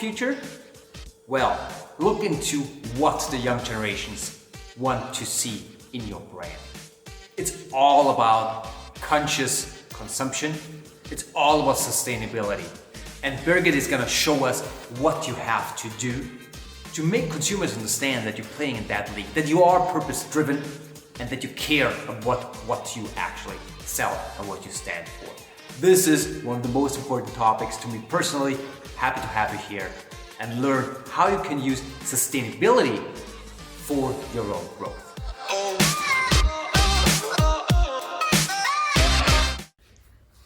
future? Well, look into what the young generations want to see in your brand. It's all about conscious consumption. It's all about sustainability. And Birgit is gonna show us what you have to do to make consumers understand that you're playing in that league, that you are purpose-driven, and that you care about what you actually sell and what you stand for. This is one of the most important topics to me personally. Happy to have you here and learn how you can use sustainability for your own growth.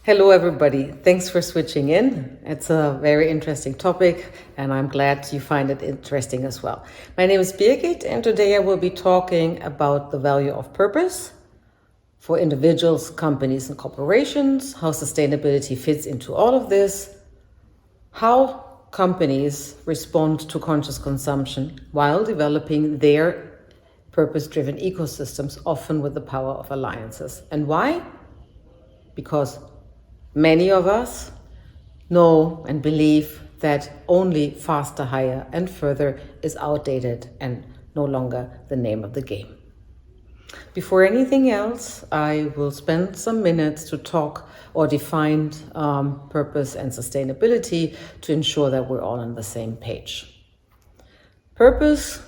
Hello everybody, thanks for switching in. It's a very interesting topic and I'm glad you find it interesting as well. My name is Birgit and today I will be talking about the value of purpose for individuals, companies and corporations, how sustainability fits into all of this, how companies respond to conscious consumption while developing their purpose-driven ecosystems, often with the power of alliances. And why? Because many of us know and believe that only faster, higher, and further is outdated and no longer the name of the game. Before anything else, I will spend some minutes to talk or define purpose and sustainability to ensure that we're all on the same page. Purpose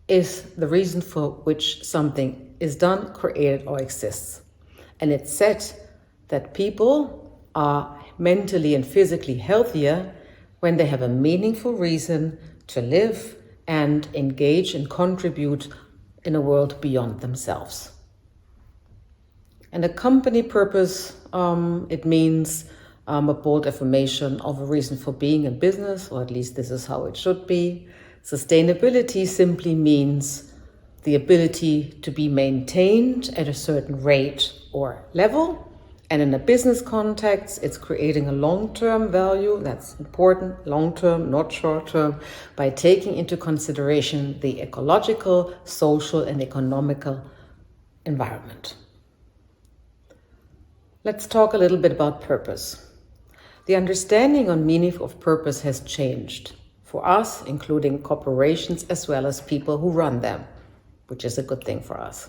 is the reason for which something is done, created, or exists. And it's said that people are mentally and physically healthier when they have a meaningful reason to live and engage and contribute in a world beyond themselves. And a company purpose, it means a bold affirmation of a reason for being in business, or at least this is how it should be. Sustainability simply means the ability to be maintained at a certain rate or level. And in a business context, it's creating a long-term value. That's important, long-term, not short-term, by taking into consideration the ecological, social, and economical environment. Let's talk a little bit about purpose. The understanding on meaning of purpose has changed for us, including corporations, as well as people who run them, which is a good thing for us.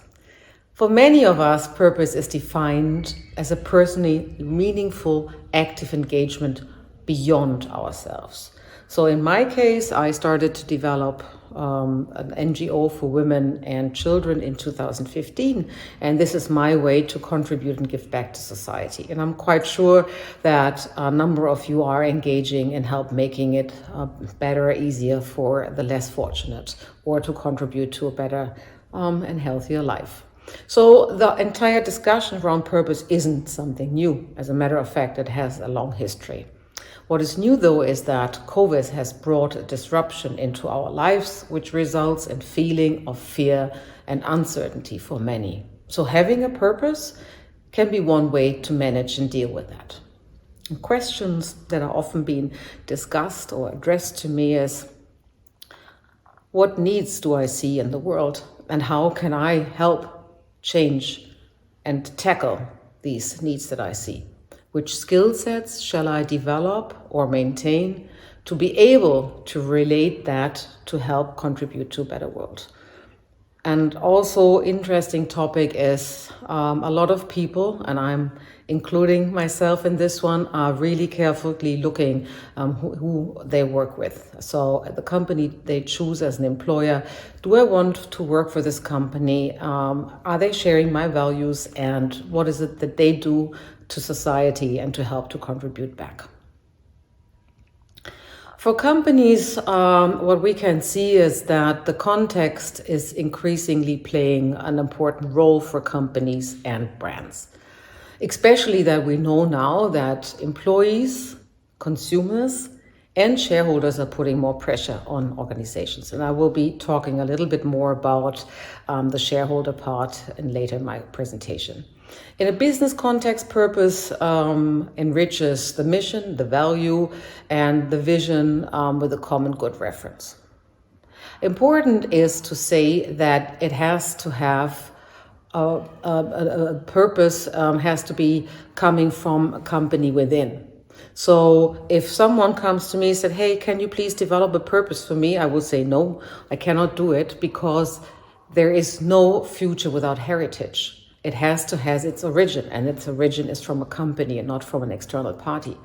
For many of us, purpose is defined as a personally meaningful, active engagement beyond ourselves. So in my case, I started to develop an NGO for women and children in 2015. And this is my way to contribute and give back to society. And I'm quite sure that a number of you are engaging and help making it better, easier for the less fortunate, or to contribute to a better and healthier life. So the entire discussion around purpose isn't something new. As a matter of fact, it has a long history. What is new, though, is that COVID has brought a disruption into our lives, which results in feeling of fear and uncertainty for many. So having a purpose can be one way to manage and deal with that. And questions that are often being discussed or addressed to me is, what needs do I see in the world, and how can I help change and tackle these needs that I see? Which skill sets shall I develop or maintain to be able to relate that to help contribute to a better world? And also interesting topic is a lot of people, and I'm including myself in this one, are really carefully looking who they work with. So the company they choose as an employer, do I want to work for this company? Are they sharing my values? And what is it that they do to society and to help to contribute back? For companies, what we can see is that the context is increasingly playing an important role for companies and brands. Especially that we know now that employees, consumers, and shareholders are putting more pressure on organizations. And I will be talking a little bit more about the shareholder part later in my presentation. In a business context, purpose enriches the mission, the value, and the vision with a common good reference. Important is to say that it has to have a purpose, has to be coming from a company within. So if someone comes to me and said, hey, can you please develop a purpose for me? I will say, no, I cannot do it, because there is no future without heritage. It has to have its origin, and its origin is from a company and not from an external party.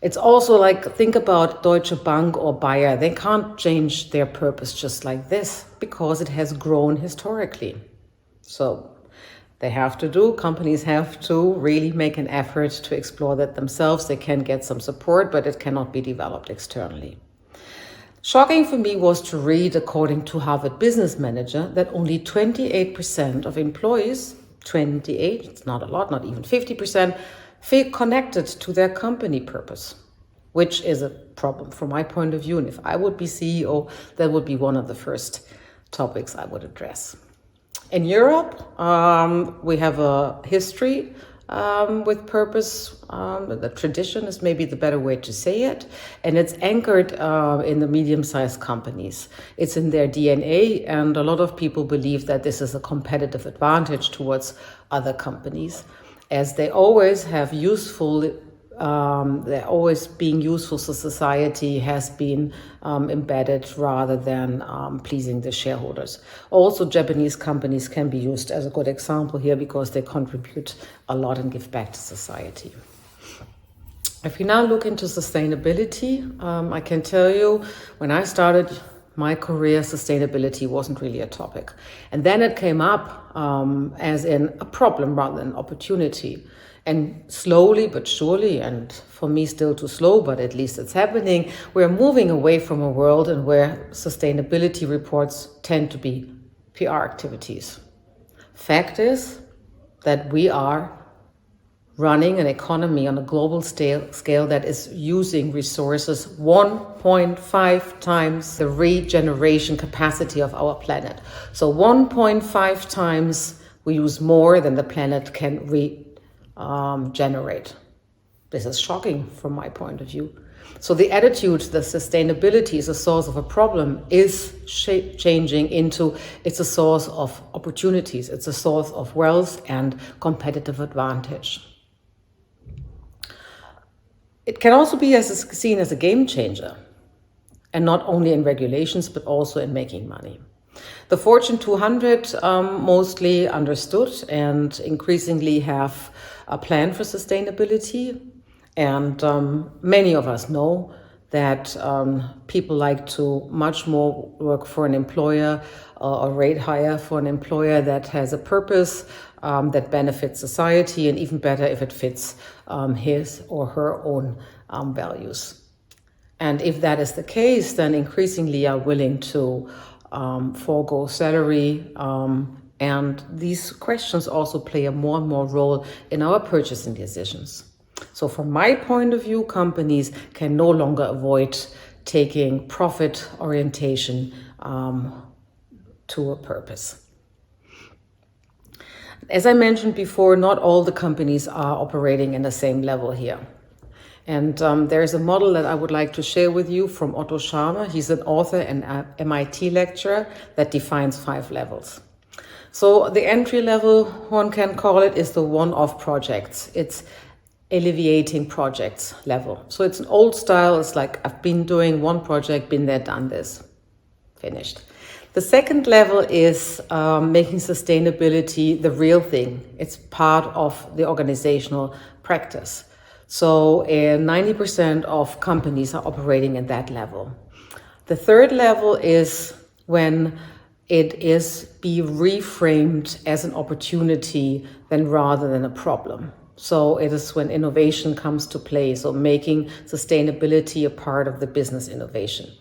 It's also like, think about Deutsche Bank or Bayer. They can't change their purpose just like this, because it has grown historically. So companies have to really make an effort to explore that themselves. They can get some support, but it cannot be developed externally. Shocking for me was to read, according to Harvard Business Manager, that only 28% of employees, 28, it's not a lot, not even 50%, feel connected to their company purpose, which is a problem from my point of view. And if I would be CEO, that would be one of the first topics I would address. In Europe, we have a history with purpose. The tradition is maybe the better way to say it. And it's anchored in the medium-sized companies. It's in their DNA, and a lot of people believe that this is a competitive advantage towards other companies, as they always have they're always being useful to society, has been embedded rather than pleasing the shareholders. Also, Japanese companies can be used as a good example here, because they contribute a lot and give back to society. If you now look into sustainability, I can tell you, when I started my career, sustainability wasn't really a topic. And then it came up as in a problem rather than opportunity. And slowly but surely, and for me still too slow, but at least it's happening, we're moving away from a world in where sustainability reports tend to be PR activities. Fact is that we are running an economy on a global scale that is using resources 1.5 times the regeneration capacity of our planet. So 1.5 times we use more than the planet can generate. This is shocking from my point of view. So the attitude that sustainability is a source of a problem is changing into it's a source of opportunities, it's a source of wealth and competitive advantage. It can also be seen as a game changer, and not only in regulations, but also in making money. The Fortune 200 mostly understood and increasingly have a plan for sustainability. And many of us know that people like to much more work for an employer or rate higher for an employer that has a purpose that benefits society, and even better if it fits his or her own values. And if that is the case, then increasingly are willing to forego salary. And these questions also play a more and more role in our purchasing decisions. So from my point of view, companies can no longer avoid taking profit orientation to a purpose. As I mentioned before, not all the companies are operating in the same level here. And there's a model that I would like to share with you from Otto Scharmer. He's an author and MIT lecturer that defines 5 levels. So the entry level, one can call it, is the one-off projects. It's alleviating projects level. So it's an old style. It's like, I've been doing one project, been there, done this, finished. The second level is making sustainability the real thing. It's part of the organizational practice. So 90% of companies are operating at that level. The third level is when it is be reframed as an opportunity then rather than a problem. So it is when innovation comes to play. So making sustainability a part of the business innovation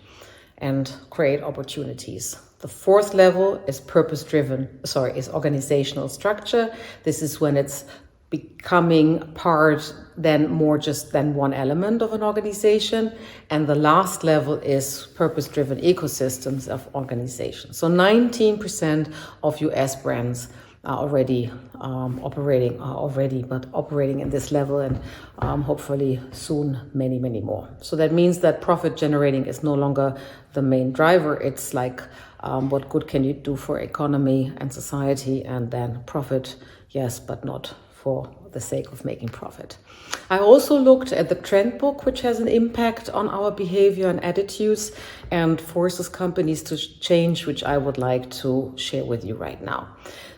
and create opportunities. The fourth level is is organizational structure. This is when it's becoming part then more just than one element of an organization. And the last level is purpose-driven ecosystems of organizations. So 19% of US brands are already operating in this level, and hopefully soon many, many more. So that means that profit generating is no longer the main driver. It's like what good can you do for economy and society, and then profit, yes, but not for the sake of making profit. I also looked at the trend book, which has an impact on our behavior and attitudes and forces companies to change, which I would like to share with you right now.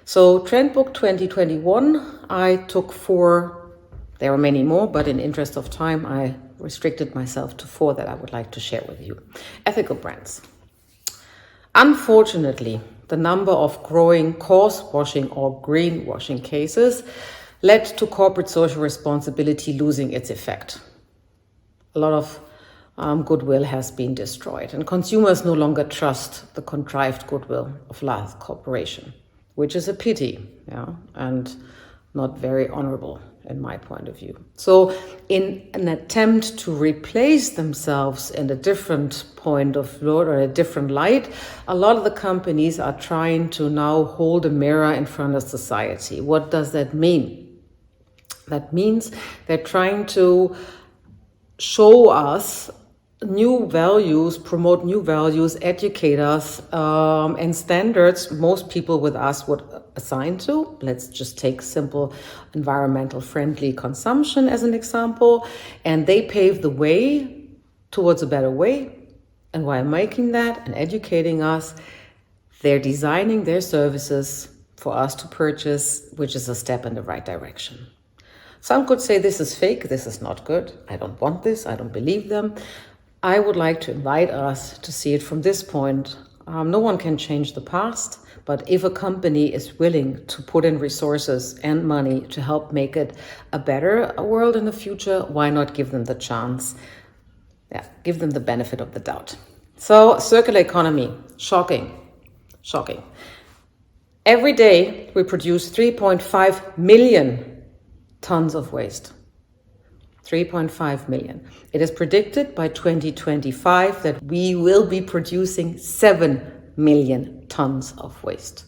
So Trend Book 2021, I took 4, there are many more, but in interest of time, I restricted myself to 4 that I would like to share with you. Ethical brands. Unfortunately, the number of growing cause washing or greenwashing cases led to corporate social responsibility losing its effect. A lot of goodwill has been destroyed, and consumers no longer trust the contrived goodwill of large corporation, which is a pity, and not very honorable in my point of view. So in an attempt to replace themselves in a different point of view or a different light, a lot of the companies are trying to now hold a mirror in front of society. What does that mean? That means they're trying to show us new values, promote new values, educate us, and standards most people with us would assign to. Let's just take simple environmental friendly consumption as an example. And they pave the way towards a better way. And while making that and educating us, they're designing their services for us to purchase, which is a step in the right direction. Some could say this is fake, this is not good, I don't want this, I don't believe them. I would like to invite us to see it from this point. No one can change the past, but if a company is willing to put in resources and money to help make it a better world in the future, why not give them the chance? Give them the benefit of the doubt. So, circular economy, shocking. Every day we produce 3.5 million tons of waste. 3.5 million. It is predicted by 2025 that we will be producing 7 million tons of waste.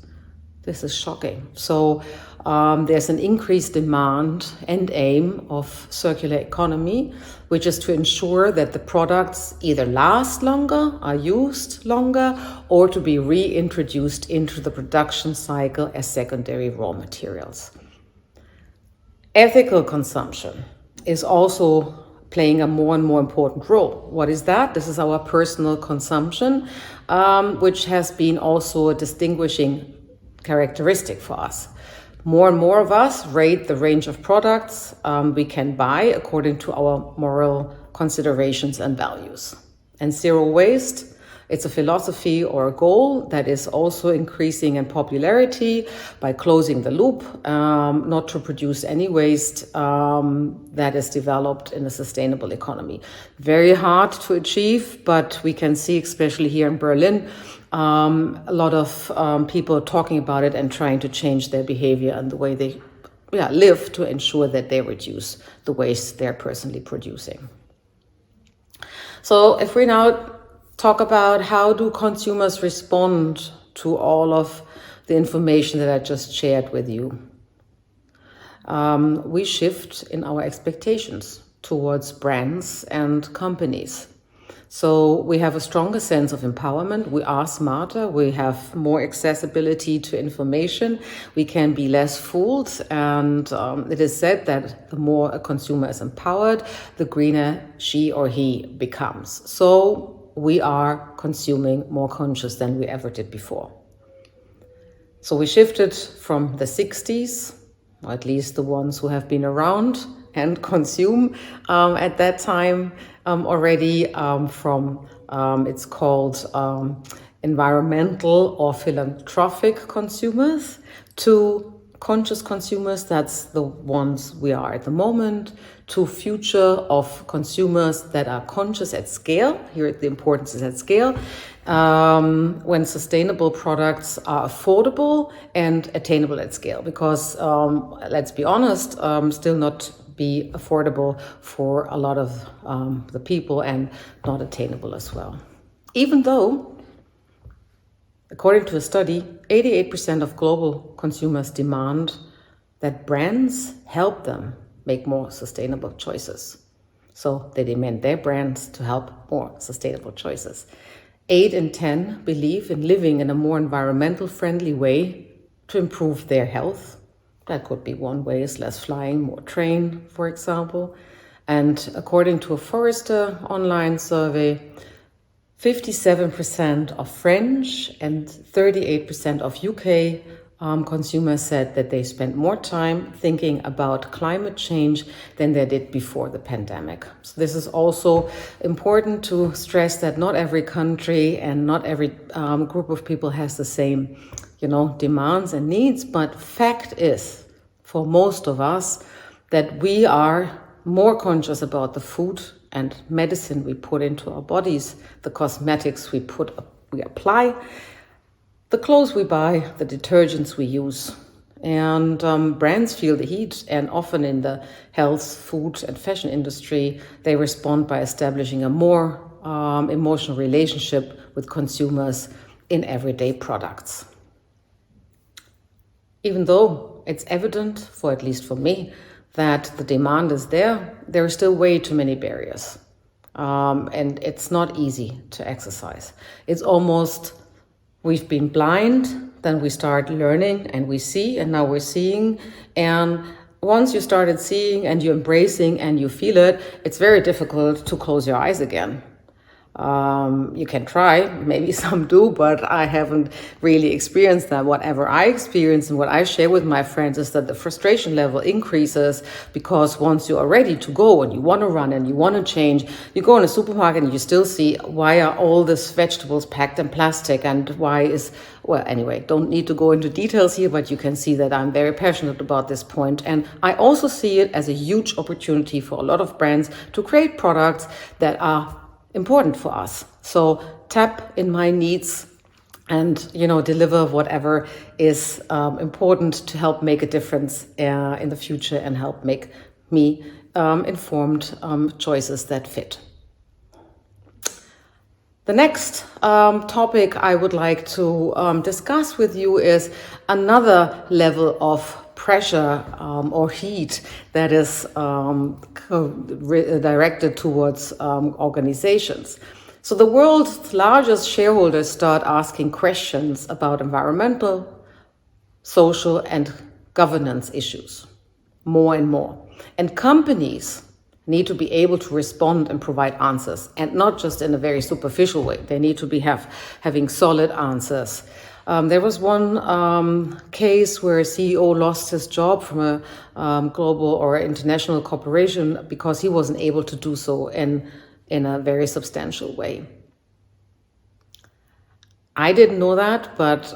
This is shocking. So there's an increased demand and aim of circular economy, which is to ensure that the products either last longer, are used longer, or to be reintroduced into the production cycle as secondary raw materials. Ethical consumption is also playing a more and more important role. What is that? This is our personal consumption, which has been also a distinguishing characteristic for us. More and more of us rate the range of products we can buy according to our moral considerations and values. And zero waste, it's a philosophy or a goal that is also increasing in popularity by closing the loop, not to produce any waste that is developed in a sustainable economy. Very hard to achieve, but we can see, especially here in Berlin, a lot of people talking about it and trying to change their behavior and the way they live to ensure that they reduce the waste they're personally producing. So if we now talk about how do consumers respond to all of the information that I just shared with you. We shift in our expectations towards brands and companies. So we have a stronger sense of empowerment. We are smarter. We have more accessibility to information. We can be less fooled. And it is said that the more a consumer is empowered, the greener she or he becomes. So we are consuming more conscious than we ever did before. So we shifted from the 60s, or at least the ones who have been around and consume at that time already from, it's called environmental or philanthropic consumers, to conscious consumers, that's the ones we are at the moment, to future of consumers that are conscious at scale. Here the importance is at scale, when sustainable products are affordable and attainable at scale. Because let's be honest, still not be affordable for a lot of the people and not attainable as well. Even though, according to a study, 88% of global consumers demand that brands help them make more sustainable choices. So they demand their brands to help more sustainable choices. 8 in 10 believe in living in a more environmental friendly way to improve their health That could be one way, is less flying, more train, for example. And according to a Forrester online survey, 57% of French and 38% of UK consumers said that they spent more time thinking about climate change than they did before the pandemic. So this is also important to stress that not every country and not every group of people has the same, demands and needs. But fact is, for most of us, that we are more conscious about the food and medicine we put into our bodies, the cosmetics we apply, the clothes we buy, the detergents we use. And brands feel the heat, and often in the health, food and fashion industry, they respond by establishing a more emotional relationship with consumers in everyday products. Even though it's evident, for at least for me, that the demand is there are still way too many barriers. And it's not easy to exercise. It's almost, we've been blind, then we start learning and we see, and now we're seeing. And once you started seeing and you're embracing and you feel it, it's very difficult to close your eyes again. You can try, maybe some do, but I haven't really experienced that. Whatever I experience and what I share with my friends is that the frustration level increases because once you are ready to go and you want to run and you want to change, you go in a supermarket and you still see, why are all these vegetables packed in plastic, and anyway, don't need to go into details here, but you can see that I'm very passionate about this point. And I also see it as a huge opportunity for a lot of brands to create products that are important for us. So tap in my needs and, deliver whatever is important to help make a difference in the future and help make me informed choices that fit. The next topic I would like to discuss with you is another level of pressure or heat that is directed towards organizations. So the world's largest shareholders start asking questions about environmental, social, and governance issues more and more. And companies need to be able to respond and provide answers, and not just in a very superficial way. They need to be having solid answers. There was one case where a CEO lost his job from a global or international corporation because he wasn't able to do so in a very substantial way. I didn't know that, but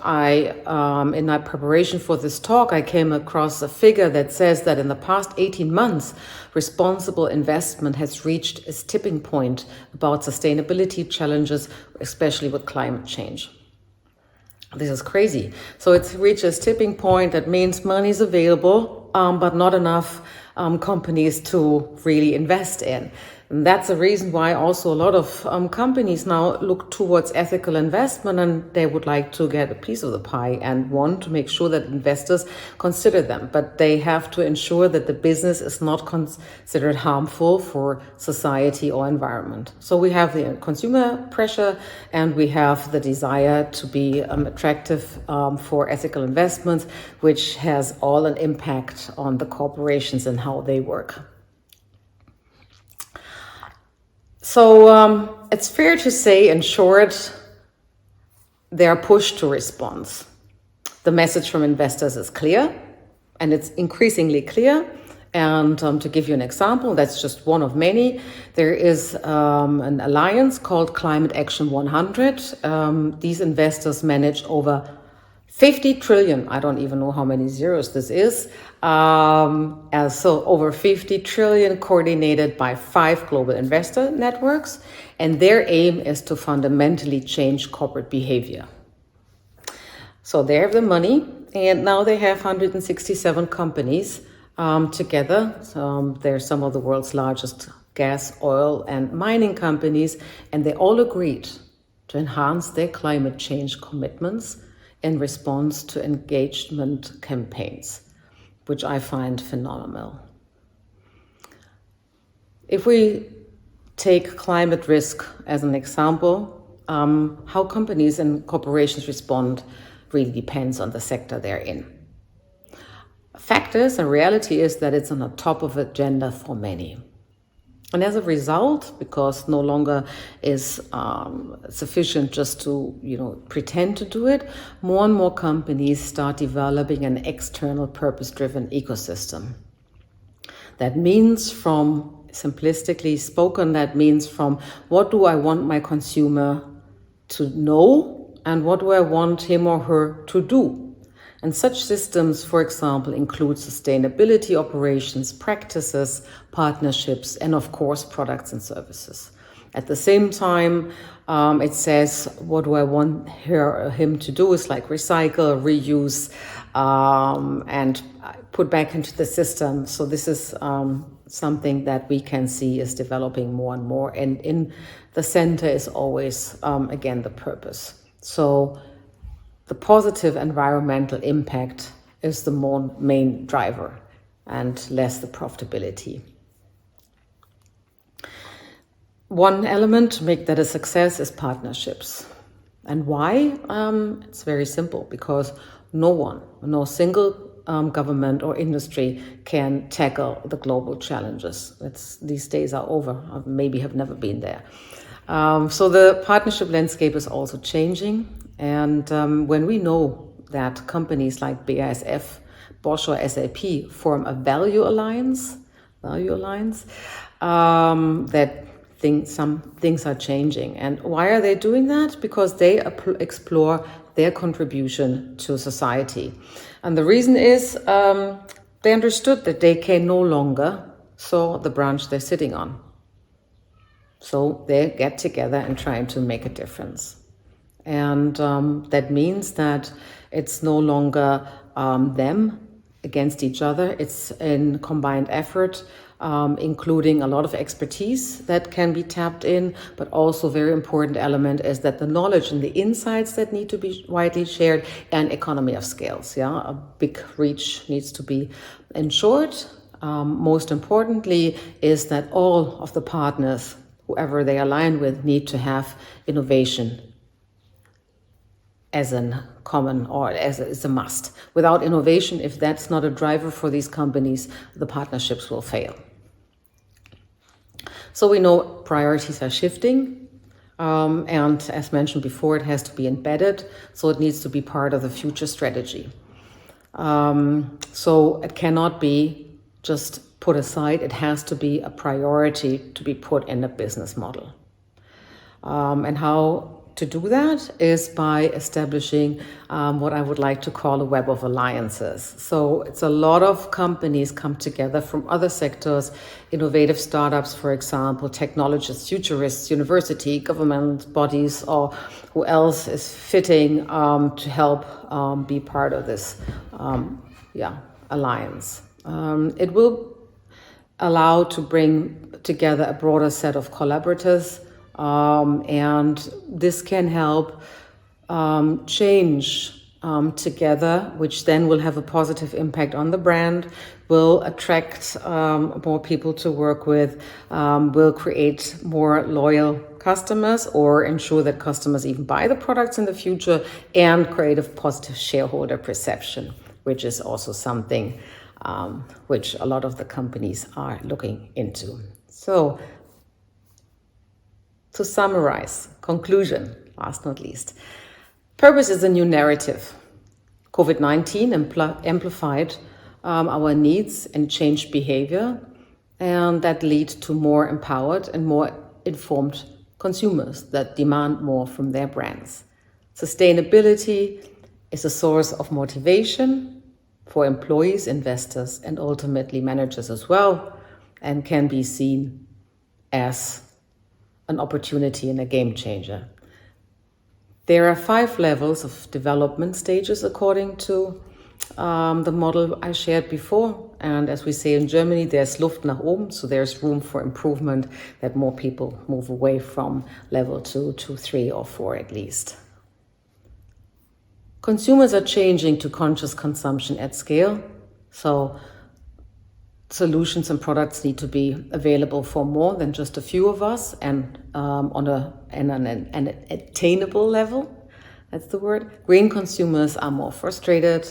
in my preparation for this talk, I came across a figure that says that in the past 18 months, responsible investment has reached its tipping point about sustainability challenges, especially with climate change. This is crazy. So it's reached its tipping point. That means money is available, but not enough companies to really invest in. And that's the reason why also a lot of companies now look towards ethical investment, and they would like to get a piece of the pie and want to make sure that investors consider them. But they have to ensure that the business is not considered harmful for society or environment. So we have the consumer pressure, and we have the desire to be attractive for ethical investments, which has all an impact on the corporations and how they work. So it's fair to say, in short, they are pushed to response. The message from investors is clear, and it's increasingly clear. And to give you an example, that's just one of many. There is an alliance called Climate Action 100. These investors manage over 50 trillion, I don't even know how many zeros this is. So over 50 trillion coordinated by 5 global investor networks. And their aim is to fundamentally change corporate behavior. So they have the money, and now they have 167 companies together. They're some of the world's largest gas, oil, and mining companies, and they all agreed to enhance their climate change commitments in response to engagement campaigns, which I find phenomenal. If we take climate risk as an example, how companies and corporations respond really depends on the sector they're in. fact is, and reality is, that it's on the top of the agenda for many. And as a result, because no longer is sufficient just to, pretend to do it, more and more companies start developing an external purpose-driven ecosystem. That means, from simplistically spoken, that means from what do I want my consumer to know and what do I want him or her to do. And such systems, for example, include sustainability operations, practices, partnerships, and of course, products and services. At the same time, it says what do I want her or him to do is like recycle, reuse, and put back into the system. So this is something that we can see is developing more and more. And in the center is always, again, the purpose. So the positive environmental impact is the main driver and less the profitability. One element to make that a success is partnerships. And why? It's very simple, because no single government or industry can tackle the global challenges. These days are over, or maybe have never been there. So the partnership landscape is also changing. And when we know that companies like BASF, Bosch or SAP form a value alliance, that some things are changing. And why are they doing that? Because they explore their contribution to society. And the reason is they understood that they can no longer sow the branch they're sitting on. So they get together and try to make a difference. And that means that it's no longer them against each other. It's a combined effort, including a lot of expertise that can be tapped in, but also a very important element is that the knowledge and the insights that need to be widely shared, and economy of scales. A big reach needs to be ensured. Most importantly is that all of the partners, whoever they align with, need to have innovation as a common or as a must. Without innovation, if that's not a driver for these companies, the partnerships will fail. So we know priorities are shifting, and as mentioned before, it has to be embedded, so it needs to be part of the future strategy. So it cannot be just put aside, it has to be a priority to be put in a business model. And how to do that is by establishing what I would like to call a web of alliances. So it's a lot of companies come together from other sectors, innovative startups, for example, technologists, futurists, university, government bodies, or who else is fitting to help be part of this alliance. It will allow to bring together a broader set of collaborators, and this can help change together, which then will have a positive impact on the brand, will attract more people to work with, will create more loyal customers or ensure that customers even buy the products in the future, and create a positive shareholder perception, which is also something which a lot of the companies are looking into. So, to summarize, conclusion, last not least, purpose is a new narrative. COVID-19 amplified our needs and changed behavior, and that lead to more empowered and more informed consumers that demand more from their brands. Sustainability is a source of motivation for employees, investors, and ultimately managers as well, and can be seen as an opportunity and a game changer. There are 5 levels of development stages according to the model I shared before. And as we say in Germany, there's Luft nach oben, so there's room for improvement, that more people move away from level 2 to 3 or 4 at least. Consumers are changing to conscious consumption at scale, so solutions and products need to be available for more than just a few of us, and on an attainable level. That's the word. Green consumers are more frustrated,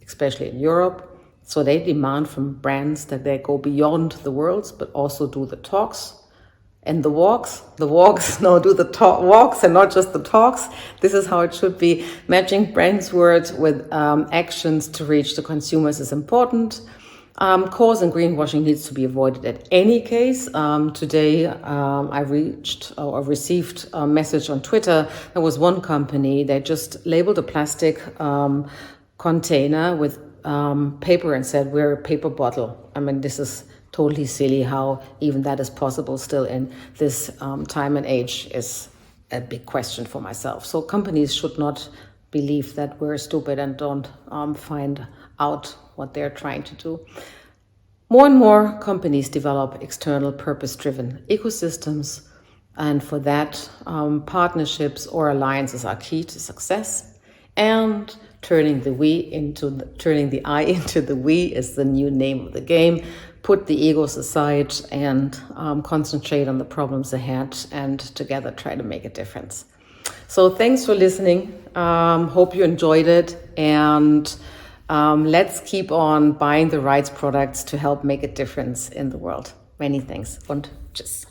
especially in Europe, So they demand from brands that they go beyond the words, but also do the talks and the walks, no, do the walks and not just the talks. This is how it should be. Matching brands' words with actions to reach the consumers is important. Cause and greenwashing needs to be avoided at any case. Today, I received a message on Twitter. There was one company, they just labeled a plastic container with paper and said, we're a paper bottle. I mean, this is totally silly how even that is possible still in this time and age is a big question for myself. So companies should not believe that we're stupid and don't find out what they're trying to do. More and more companies develop external purpose-driven ecosystems, and for that, partnerships or alliances are key to success. And turning the I into the we is the new name of the game. Put the egos aside and concentrate on the problems ahead, and together try to make a difference. So thanks for listening. Hope you enjoyed it, and let's keep on buying the right products to help make a difference in the world. Many thanks und tschüss.